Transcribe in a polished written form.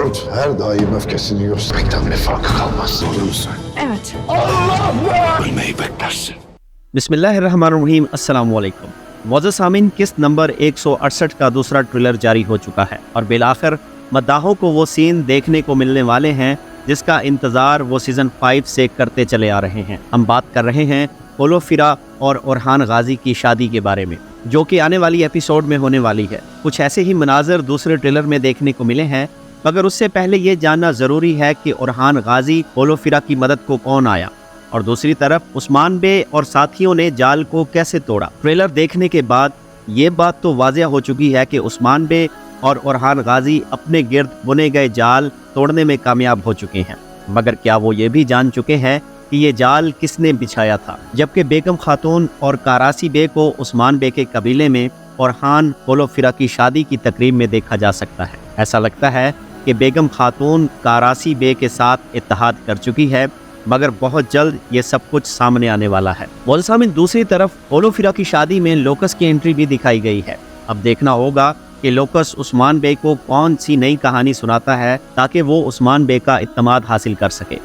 Ruth her daim öfkesini göstermekten bile farkı kalmaz. Olur musun? Evet. Ölmeyi beklersin. बिस्मिल्लाहिर्रहमानिर्रहीम अस्सलाम वालेकुम। मुअज़्ज़ज़ सामीन, किस्त नंबर 168 का दूसरा ट्रेलर जारी हो चुका है और बिलाखिर मद्दाहों को वो सीन देखने को मिलने वाले हैं जिसका इंतज़ार वो सीज़न 5 से करते चले आ रहे हैं। हम बात कर रहे हैं ओलोफिरा और ओरहान गाजी की शादी के बारे में, जो कि आने वाली एपिसोड में होने वाली है। कुछ ऐसे ही मनाज़र दूसरे ट्रेलर में देखने को मिले हैं, मगर उससे पहले ये जानना ज़रूरी है कि ओरहान गाजी ओलोफिरा की मदद को कौन आया और दूसरी तरफ उस्मान बे और साथियों ने जाल को कैसे तोड़ा। ट्रेलर देखने के बाद ये बात तो वाज़ेह हो चुकी है कि उस्मान बे और ओरहान गाजी अपने गिर्द बुने गए जाल तोड़ने में कामयाब हो चुके हैं, मगर क्या वो ये भी जान चुके हैं कि ये जाल किसने बिछाया था। जबकि बेगम खातून और कारासी बे को उस्मान बे के कबीले में ओरहान ओलोफिरा की शादी की तकरीब में देखा जा सकता है। ऐसा लगता है कि बेगम खातून कारासी बे के साथ इत्तेहाद कर चुकी है, मगर बहुत जल्द ये सब कुछ सामने आने वाला है। मोलसामिन, दूसरी तरफ ओलोफिरा की शादी में लोकस की एंट्री भी दिखाई गई है। अब देखना होगा कि लोकस उस्मान बे को कौन सी नई कहानी सुनाता है ताकि वो उस्मान बे का इत्तेमाद हासिल कर सके।